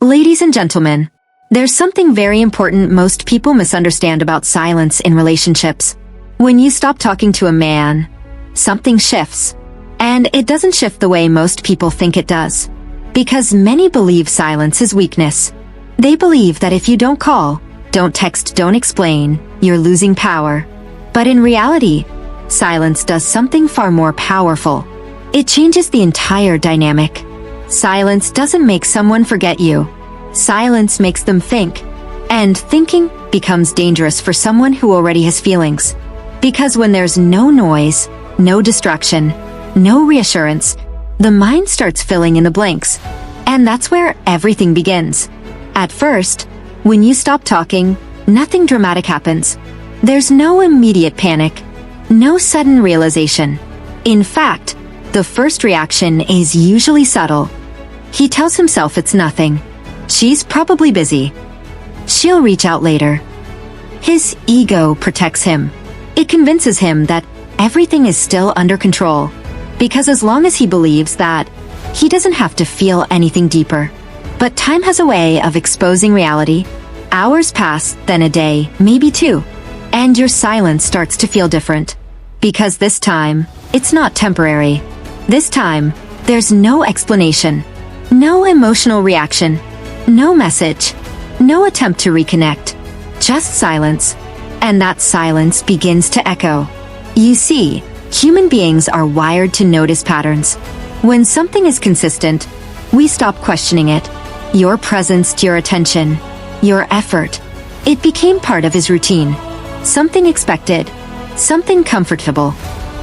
Ladies and gentlemen, there's something very important most people misunderstand about silence in relationships. When you stop talking to a man, something shifts. And it doesn't shift the way most people think it does. Because many believe silence is weakness. They believe that if you don't call, don't text, don't explain, you're losing power. But in reality, silence does something far more powerful. It changes the entire dynamic. Silence doesn't make someone forget you. Silence makes them think. And thinking becomes dangerous for someone who already has feelings. Because when there's no noise, no distraction, no reassurance, the mind starts filling in the blanks. And that's where everything begins. At first, when you stop talking, nothing dramatic happens. There's no immediate panic, no sudden realization. In fact, the first reaction is usually subtle. He tells himself it's nothing. She's probably busy. She'll reach out later. His ego protects him. It convinces him that everything is still under control. Because as long as he believes that, he doesn't have to feel anything deeper. But time has a way of exposing reality. Hours pass, then a day, maybe two. And your silence starts to feel different. Because this time, it's not temporary. This time, there's no explanation. No emotional reaction. No message. No attempt to reconnect. Just silence. And that silence begins to echo. You see, human beings are wired to notice patterns. When something is consistent, we stop questioning it. Your presence, your attention, your effort. It became part of his routine. Something expected. Something comfortable.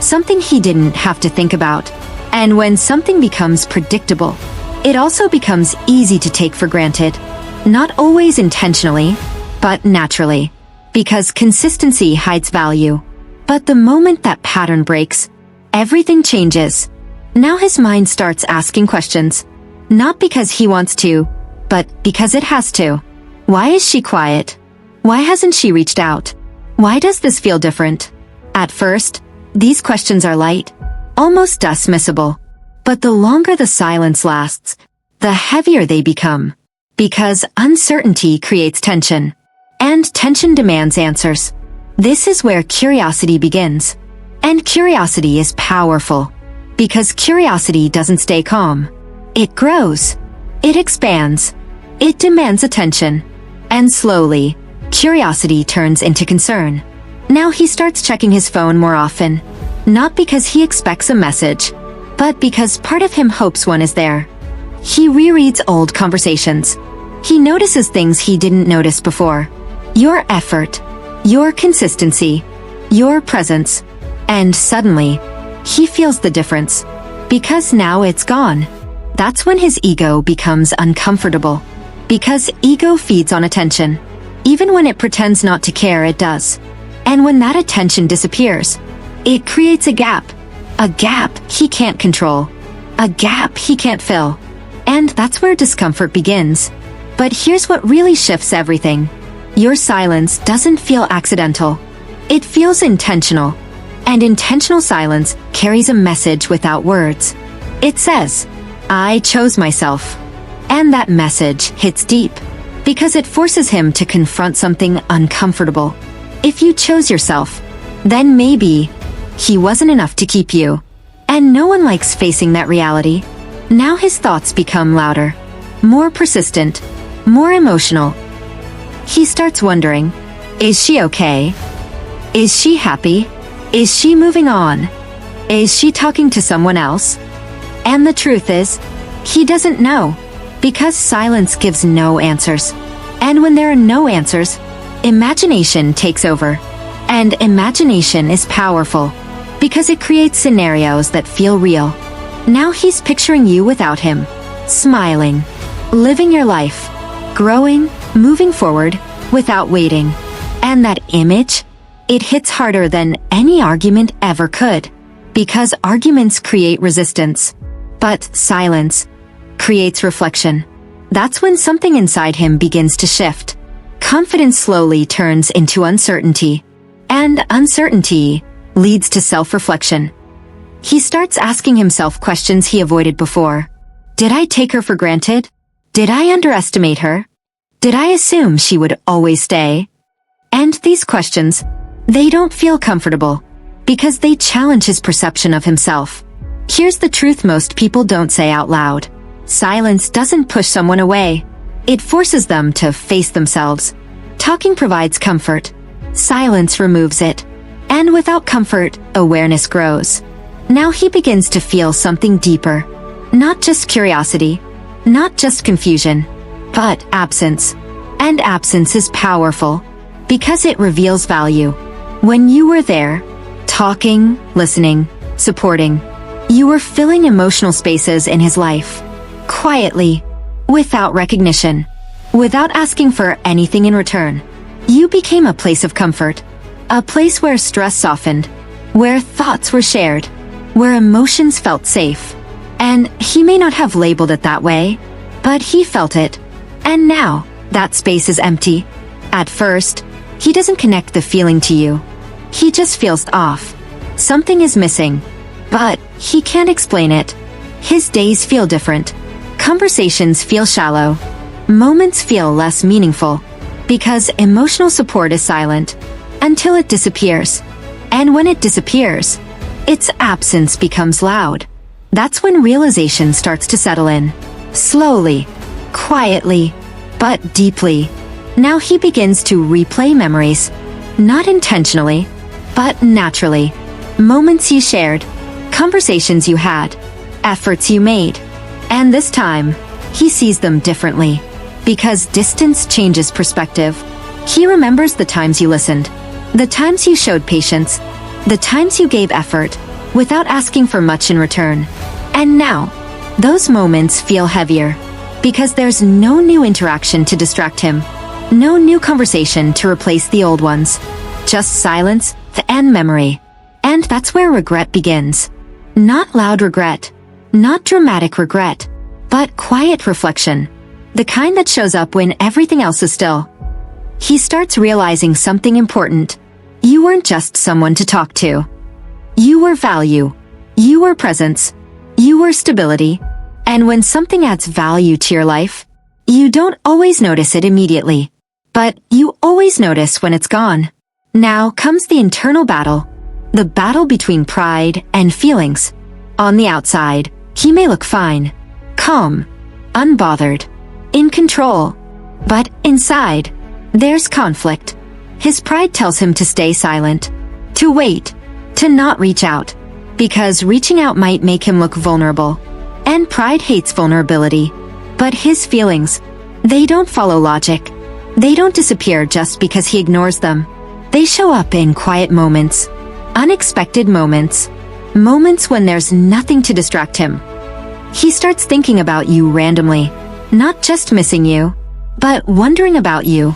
Something he didn't have to think about. And when something becomes predictable, it also becomes easy to take for granted. Not always intentionally, but naturally. Because consistency hides value. But the moment that pattern breaks, everything changes. Now his mind starts asking questions. Not because he wants to, but because it has to. Why is she quiet? Why hasn't she reached out? Why does this feel different? At first, these questions are light, almost dismissible. But the longer the silence lasts, the heavier they become. Because uncertainty creates tension. And tension demands answers. This is where curiosity begins. And curiosity is powerful. Because curiosity doesn't stay calm. It grows. It expands. It demands attention. And slowly, curiosity turns into concern. Now he starts checking his phone more often. Not because he expects a message, but because part of him hopes one is there. He rereads old conversations. He notices things he didn't notice before. Your effort, your consistency, your presence. And suddenly, he feels the difference. Because now it's gone. That's when his ego becomes uncomfortable. Because ego feeds on attention. Even when it pretends not to care, it does. And when that attention disappears, it creates a gap. A gap he can't control. A gap he can't fill. And that's where discomfort begins. But here's what really shifts everything. Your silence doesn't feel accidental. It feels intentional. And intentional silence carries a message without words. It says, I chose myself. And that message hits deep. Because it forces him to confront something uncomfortable. If you chose yourself, then maybe he wasn't enough to keep you. And no one likes facing that reality. Now his thoughts become louder, more persistent, more emotional. He starts wondering, is she okay? Is she happy? Is she moving on? Is she talking to someone else? And the truth is, he doesn't know. Because silence gives no answers. And when there are no answers, imagination takes over. And imagination is powerful. Because it creates scenarios that feel real. Now he's picturing you without him. Smiling. Living your life. Growing, moving forward, without waiting. And that image? It hits harder than any argument ever could. Because arguments create resistance. But silence creates reflection. That's when something inside him begins to shift. Confidence slowly turns into uncertainty. And uncertainty leads to self-reflection. He starts asking himself questions he avoided before. Did I take her for granted? Did I underestimate her? Did I assume she would always stay? And these questions, they don't feel comfortable because they challenge his perception of himself. Here's the truth most people don't say out loud. Silence doesn't push someone away. It forces them to face themselves. Talking provides comfort. Silence removes it. And without comfort, awareness grows. Now he begins to feel something deeper. Not just curiosity, not just confusion, but absence. And absence is powerful because it reveals value. When you were there, talking, listening, supporting, you were filling emotional spaces in his life. Quietly, without recognition, without asking for anything in return. You became a place of comfort, a place where stress softened, where thoughts were shared, where emotions felt safe. And he may not have labeled it that way, but he felt it. And now, that space is empty. At first, he doesn't connect the feeling to you. He just feels off. Something is missing, but he can't explain it. His days feel different. Conversations feel shallow. Moments feel less meaningful because emotional support is silent until it disappears. And when it disappears, its absence becomes loud. That's when realization starts to settle in. Slowly, quietly, but deeply. Now he begins to replay memories, not intentionally, but naturally. Moments you shared, conversations you had, efforts you made. And this time, he sees them differently. Because distance changes perspective. He remembers the times you listened, the times you showed patience, the times you gave effort, without asking for much in return. And now, those moments feel heavier. Because there's no new interaction to distract him. No new conversation to replace the old ones. Just silence and memory. And that's where regret begins. Not loud regret. Not dramatic regret. But quiet reflection. The kind that shows up when everything else is still. He starts realizing something important. You weren't just someone to talk to. You were value. You were presence. You were stability. And when something adds value to your life, you don't always notice it immediately. But you always notice when it's gone. Now comes the internal battle. The battle between pride and feelings. On the outside, he may look fine, calm, unbothered, in control. But inside, there's conflict. His pride tells him to stay silent, to wait, to not reach out. Because reaching out might make him look vulnerable. And pride hates vulnerability. But his feelings, they don't follow logic. They don't disappear just because he ignores them. They show up in quiet moments, unexpected moments, moments when there's nothing to distract him. He starts thinking about you randomly, not just missing you, but wondering about you,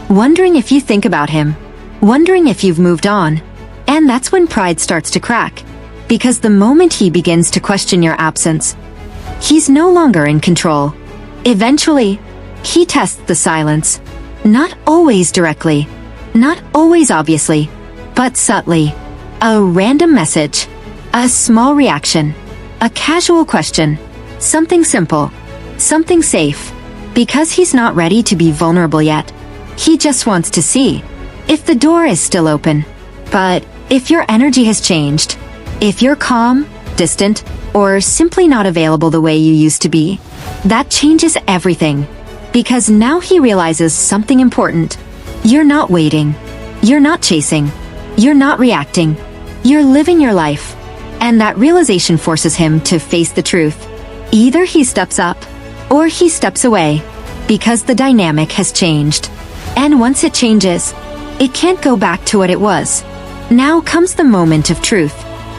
wondering if you think about him, wondering if you've moved on. And that's when pride starts to crack, because the moment he begins to question your absence, he's no longer in control. Eventually, he tests the silence, not always directly, not always obviously, but subtly. A random message, a small reaction, a casual question, something simple, something safe. Because he's not ready to be vulnerable yet. He just wants to see if the door is still open. But if your energy has changed, if you're calm, distant, or simply not available the way you used to be, that changes everything. Because now he realizes something important. You're not waiting. You're not chasing. You're not reacting. You're living your life. And that realization forces him to face the truth. Either he steps up, or he steps away. Because the dynamic has changed. And once it changes, it can't go back to what it was. Now comes the moment of truth.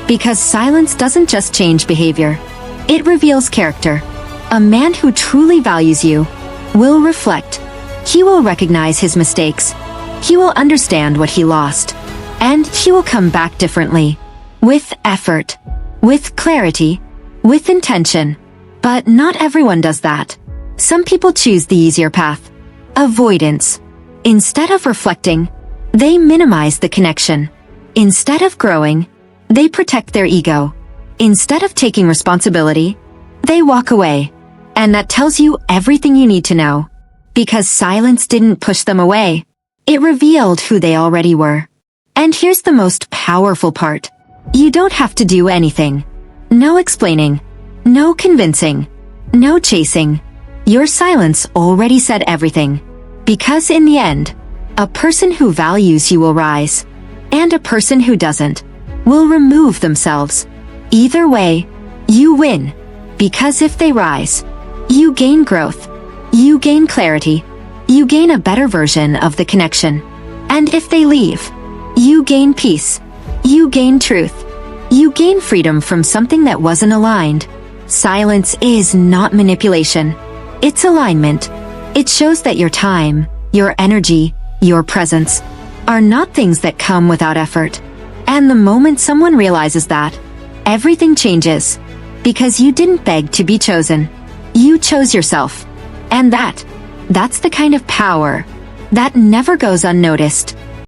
Because silence doesn't just change behavior. It reveals character. A man who truly values you will reflect. He will recognize his mistakes. He will understand what he lost. And he will come back differently. With effort. With clarity. With intention. But not everyone does that. Some people choose the easier path. Avoidance. Instead of reflecting, they minimize the connection. Instead of growing, they protect their ego. Instead of taking responsibility, they walk away. And that tells you everything you need to know. Because silence didn't push them away. It revealed who they already were. And here's the most powerful part. You don't have to do anything. No explaining. No convincing. No chasing. Your silence already said everything. Because in the end, a person who values you will rise. And a person who doesn't will remove themselves. Either way, you win. Because if they rise, you gain growth. You gain clarity. You gain a better version of the connection. And if they leave, you gain peace. You gain truth. You gain freedom from something that wasn't aligned. Silence is not manipulation. It's alignment. It shows that your time, your energy, your presence are not things that come without effort. And the moment someone realizes that, everything changes. Because you didn't beg to be chosen. You chose yourself. And that's the kind of power that never goes unnoticed.